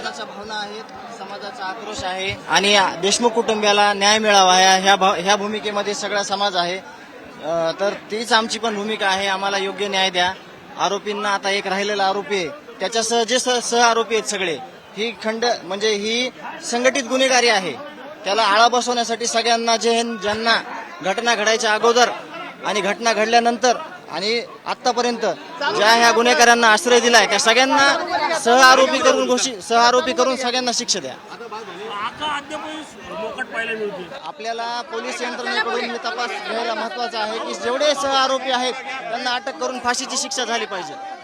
समाजाच्या भावना आहेत, समाजाचा आक्रोश आहे आणि देशमुख कुटुंबियाला न्याय मिळावा ह्या भूमिकेमध्ये सगळा समाज आहे. तर तीच आमची पण भूमिका आहे. आम्हाला योग्य न्याय द्या. आरोपींना आता एक राहिलेला आरोपी आहे त्याच्यासह जे सह आरोपी आहेत सगळे ही म्हणजे ही संघटित गुन्हेगारी आहे. त्याला आळा बसवण्यासाठी सगळ्यांना ज्यांना घटना घडायच्या अगोदर आणि घटना घडल्यानंतर आणि आतापर्यंत ज्या ह्या गुन्हेगारांना आश्रय दिलाय त्या सगळ्यांना सह आरोपी करून सगळ्यांना शिक्षा द्या. आपल्याला पोलीस यंत्रणेकडून तपास घ्यायला महत्वाचा आहे की जेवढे सह आरोपी आहेत त्यांना अटक करून फाशीची शिक्षा झाली पाहिजे.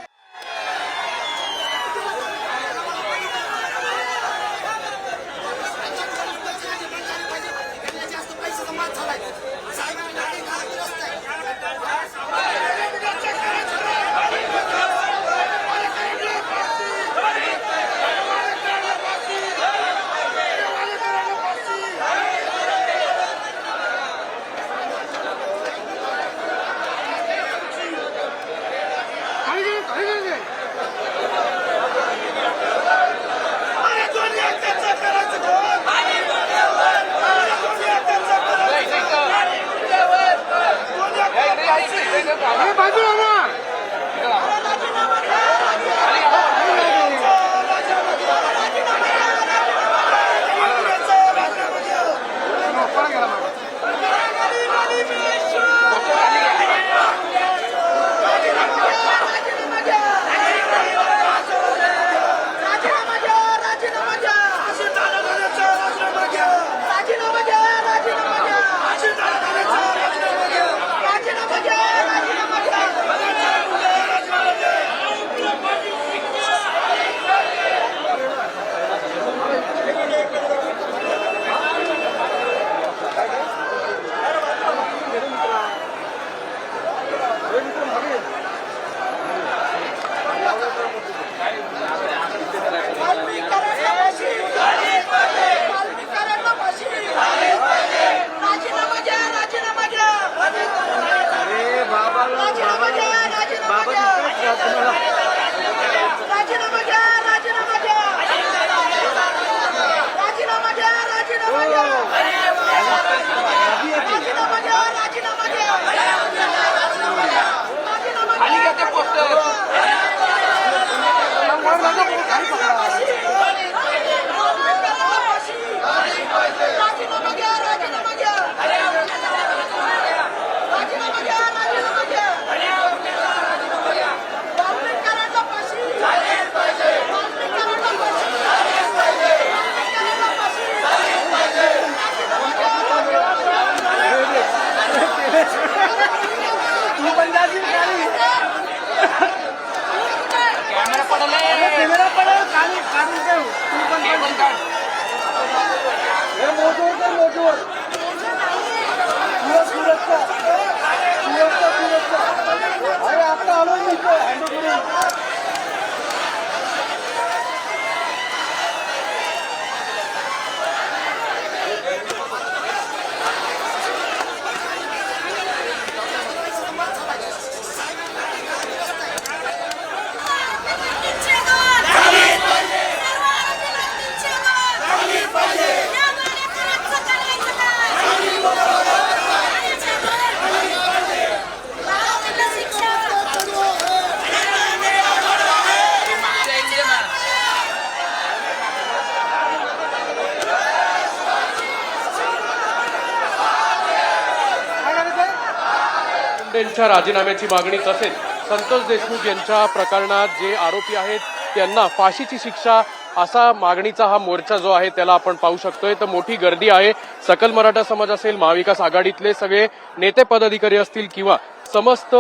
यांच्या राजीनाम्याची मागणी तसेच संतोष देशमुख यांच्या प्रकरणात जे आरोपी आहेत त्यांना फाशीची शिक्षा असा मागणीचा हा मोर्चा जो आहे त्याला आपण पाहू शकतोय. तर मोठी गर्दी आहे. सकल मराठा समाज असेल, महाविकास आघाडीतले सगळे नेते पदाधिकारी असतील किंवा समस्त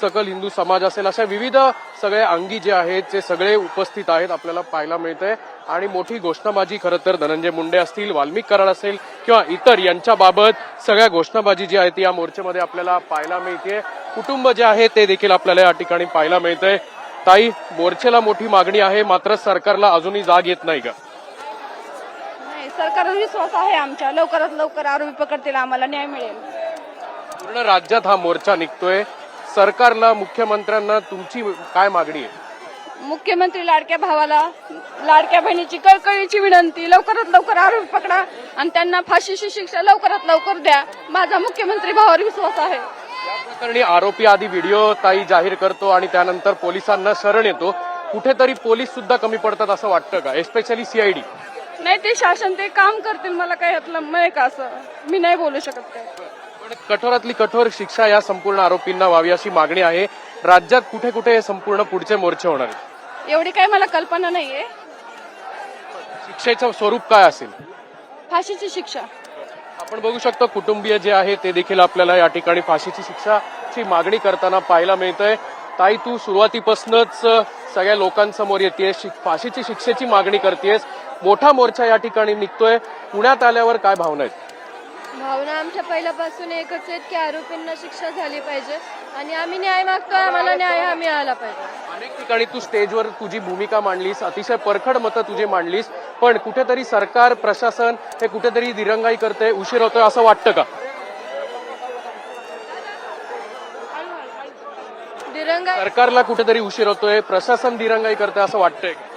सकल हिंदू समाज असेल, अशा विविध सगळे अंगी जे आहेत ते सगळे उपस्थित आहेत आपल्याला पाहायला मिळतंय. आणि मोठी घोषणाबाजी खरं तर धनंजय मुंडे असतील, वाल्मिक कराड असेल किंवा इतर यांच्या बाबत सगळ्या घोषणाबाजी जी आहे ती या मोर्चामध्ये आपल्याला पाहायला मिळते. कुटुंब जे आहे ते देखील आपल्याला या ठिकाणी पाहायला मिळतंय. ताई, मोर्चाला मोठी मागणी आहे, मात्र सरकारला अजूनही जाग येत नाही का? नाही, सरकारवर विश्वास आहे आमच्या. लवकरात लवकर आरोपी पकडतील, आम्हाला न्याय मिळेल. पूर्ण राज्यात हा मोर्चा निघतोय. सरकारला, मुख्यमंत्र्यांना तुमची काय मागणी आहे? मुख्यमंत्री लाडक्या भावाला लाडक्या बहिणीची कळकळीची विनंती, लवकरात लवकर आरोपी पकडा आणि त्यांना फाशीची शिक्षा लवकरात लवकर द्या. माझा मुख्यमंत्री भावावर विश्वास आहे. या प्रकरणी आरोपी आधी व्हिडिओ ताई जाहीर करतो आणि त्यानंतर पोलिसांना शरण येतो. कुठेतरी पोलीस सुद्धा कमी पडतात असं वाटतं का? Especially CID. नाही, ते शासन ते काम करतील. मला काय यातलं नाही का, असं मी नाही बोलू शकत काय. पण कठोरातली कठोर शिक्षा या संपूर्ण आरोपींना व्हावी अशी मागणी आहे. राज्यात कुठे कुठे हे संपूर्ण पुढचे मोर्चे होणार आहेत? एवढी काय मला कल्पना नाहीये. शिक्षेचं स्वरूप काय असेल? फाशीची शिक्षा. आपण बघू शकतो कुटुंबीय जे आहे ते देखील आपल्याला या ठिकाणी फाशीची शिक्षाची मागणी करताना पाहायला मिळतंय. ताई, तू सुरुवातीपासूनच सगळ्या लोकांसमोर येतेस, फाशीची शिक्षेची मागणी करतेस. मोठा मोर्चा या ठिकाणी निघतोय. पुण्यात आल्यावर काय भावना आहेत? भावना आमच्या पहिल्यापासून एकच आहेत की आरोपींना शिक्षा झाली पाहिजे आणि आम्ही न्याय मागतोय. आम्हाला न्याय हा मिळाला पाहिजे. अनेक ठिकाणी तू स्टेजवर तुझी भूमिका मांडलीस, अतिशय परखड मतं तुझी मांडलीस, पण कुठेतरी सरकार प्रशासन हे कुठेतरी दिरंगाई करते, उशीर होतोय असं वाटतं का? दिरंगाई सरकारला कुठेतरी उशीर होतोय, प्रशासन दिरंगाई करते असं वाटतंय का?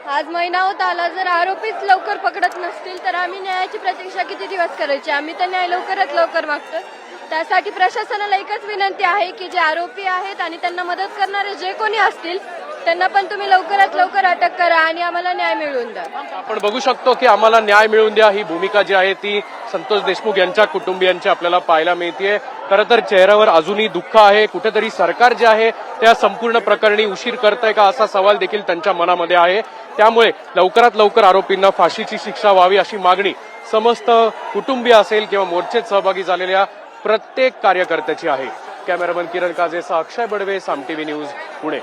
आज महिना होत आला. जर आरोपीच लवकर पकडत नसतील तर आम्ही न्यायाची प्रतीक्षा किती दिवस करायची? आम्ही तर न्याय लवकरात लवकर मागतो. त्यासाठी प्रशासनाला एकच विनंती आहे की जे आरोपी आहेत आणि त्यांना मदत करणारे जे कोणी असतील त्यांना पण तुम्ही लवकरात लवकर अटक करा आणि आम्हाला न्याय मिळवून द्या. आपण बघू शकतो की आम्हाला न्याय मिळवून द्या ही भूमिका जी आहे ती संतोष देशमुख यांच्या कुटुंबियांची आपल्याला पाहायला मिळते. खरं तर चेहऱ्यावर अजूनही दुःख आहे. कुठेतरी सरकार जे आहे त्या संपूर्ण प्रकरणी उशीर करतंय का असा सवाल देखील त्यांच्या मनामध्ये आहे. त्यामुळे लवकरात लवकर आरोपींना फाशीची शिक्षा व्हावी अशी मागणी समस्त कुटुंबीय असेल किंवा मोर्चेत सहभागी झालेल्या प्रत्येक कार्यकर्त्याची आहे. कॅमेरामन किरण काजेसह अक्षय बडवे, साम टीव्ही न्यूज, पुणे.